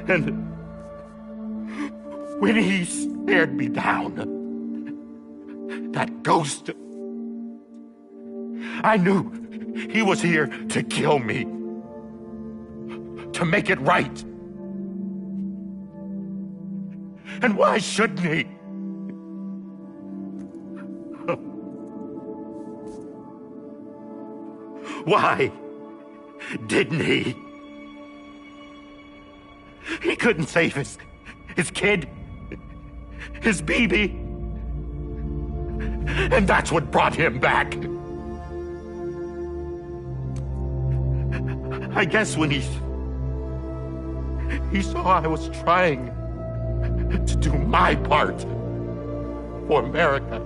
And when he stared me down, that ghost, I knew he was here to kill me, to make it right. And why shouldn't he? Why didn't he? couldn't save his kid, his baby. And that's what brought him back. I guess when he saw I was trying to do my part for America,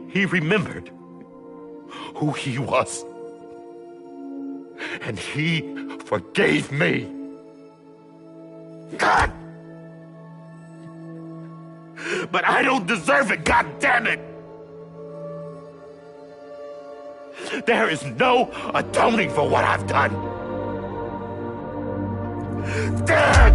he remembered who he was. And he forgave me. God! But I don't deserve it, God damn it! There is no atoning for what I've done. God!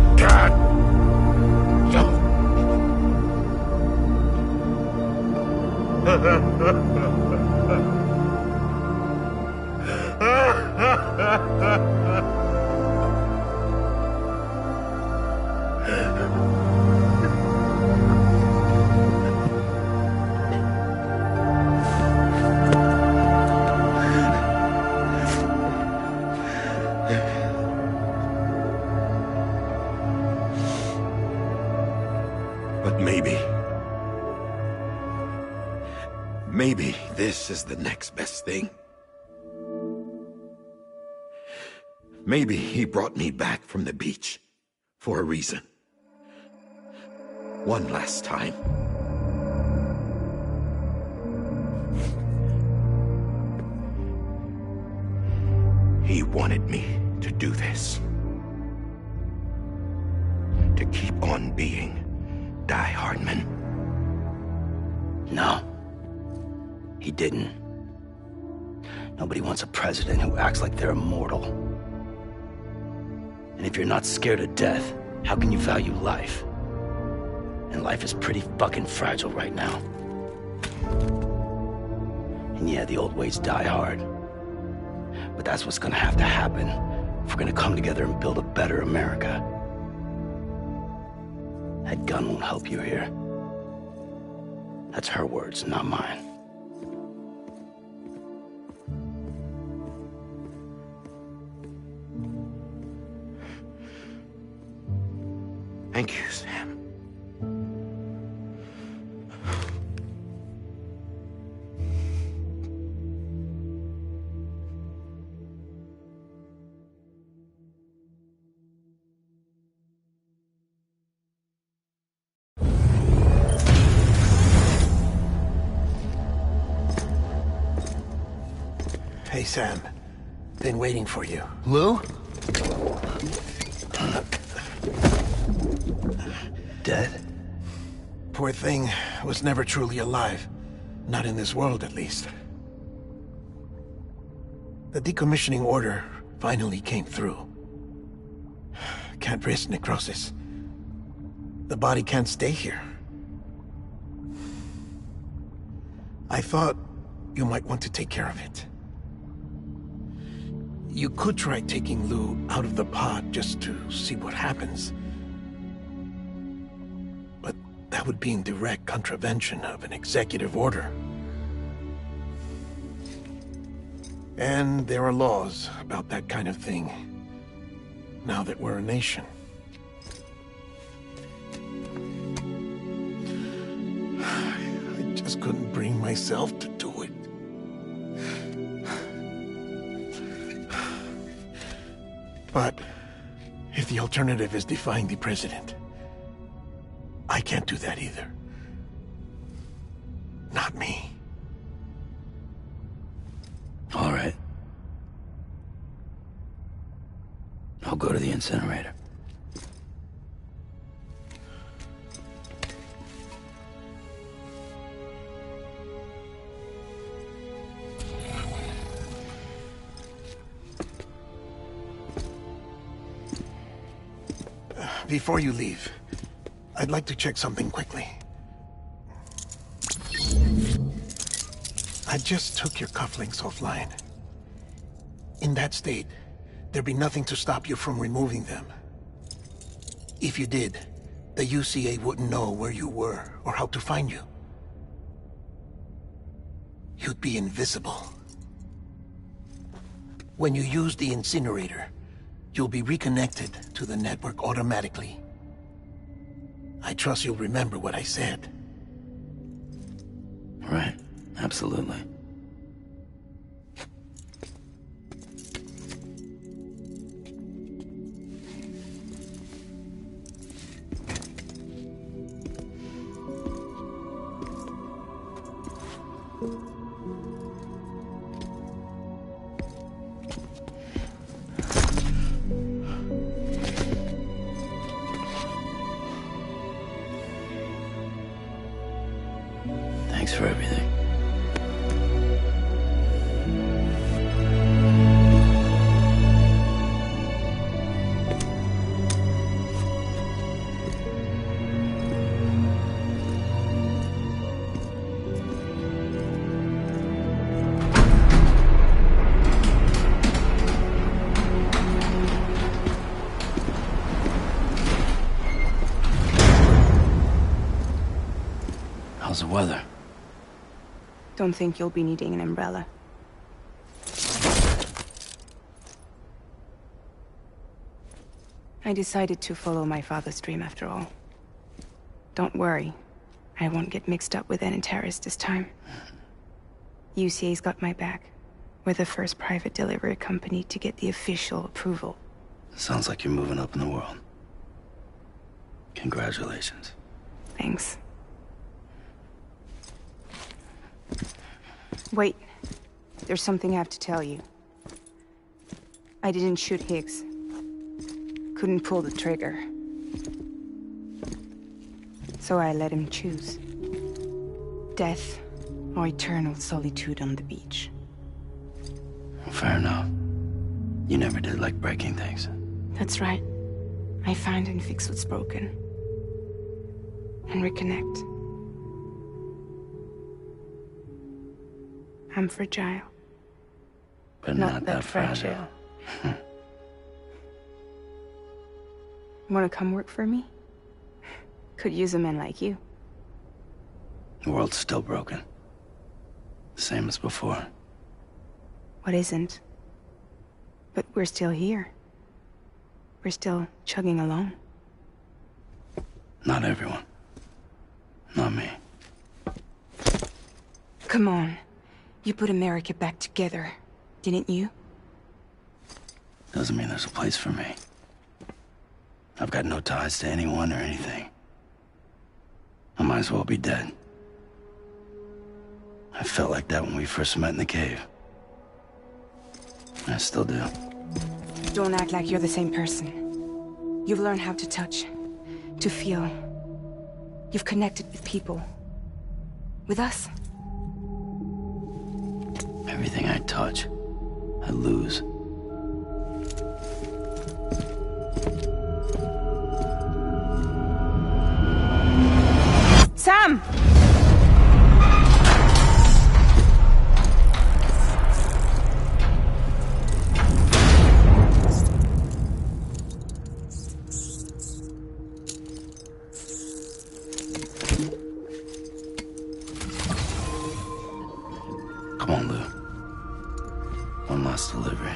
But maybe this is the next best thing. Maybe he brought me back from the beach for a reason. One last time. He wanted me to do this. To keep on being Die Hardman. No. He didn't. Nobody wants a president who acts like they're immortal. And if you're not scared of death, how can you value life? And life is pretty fucking fragile right now. And yeah, the old ways die hard. But that's what's gonna have to happen if we're gonna come together and build a better America. That gun won't help you here. That's her words, not mine. Thank you, Sam. Hey, Sam. Been waiting for you. Lou? Dead? Poor thing was never truly alive. Not in this world, at least. The decommissioning order finally came through. Can't risk necrosis. The body can't stay here. I thought you might want to take care of it. You could try taking Lou out of the pod just to see what happens. But that would be in direct contravention of an executive order. And there are laws about that kind of thing, now that we're a nation. I just couldn't bring myself to do it. But if the alternative is defying the president, I can't do that either. Not me. All right. I'll go to the incinerator. Before you leave, I'd like to check something quickly. I just took your cufflinks offline. In that state, there'd be nothing to stop you from removing them. If you did, the UCA wouldn't know where you were or how to find you. You'd be invisible. When you use the incinerator, you'll be reconnected to the network automatically. I trust you'll remember what I said. Right. Absolutely. Thanks for everything. How's the weather? Don't think you'll be needing an umbrella. I decided to follow my father's dream after all. Don't worry. I won't get mixed up with any terrorists this time. UCA's got my back. We're the first private delivery company to get the official approval. Sounds like you're moving up in the world. Congratulations. Thanks. Wait. There's something I have to tell you. I didn't shoot Higgs. Couldn't pull the trigger. So I let him choose. Death or eternal solitude on the beach. Fair enough. You never did like breaking things. That's right. I find and fix what's broken. And reconnect. I'm fragile. But not that fragile. Wanna come work for me? Could use a man like you. The world's still broken. Same as before. What isn't? But we're still here. We're still chugging along. Not everyone. Not me. Come on. You put America back together, didn't you? Doesn't mean there's a place for me. I've got no ties to anyone or anything. I might as well be dead. I felt like that when we first met in the cave. I still do. Don't act like you're the same person. You've learned how to touch, to feel. You've connected with people. With us. Everything I touch, I lose. Sam! Come on, Lou. One last delivery.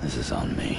This is on me.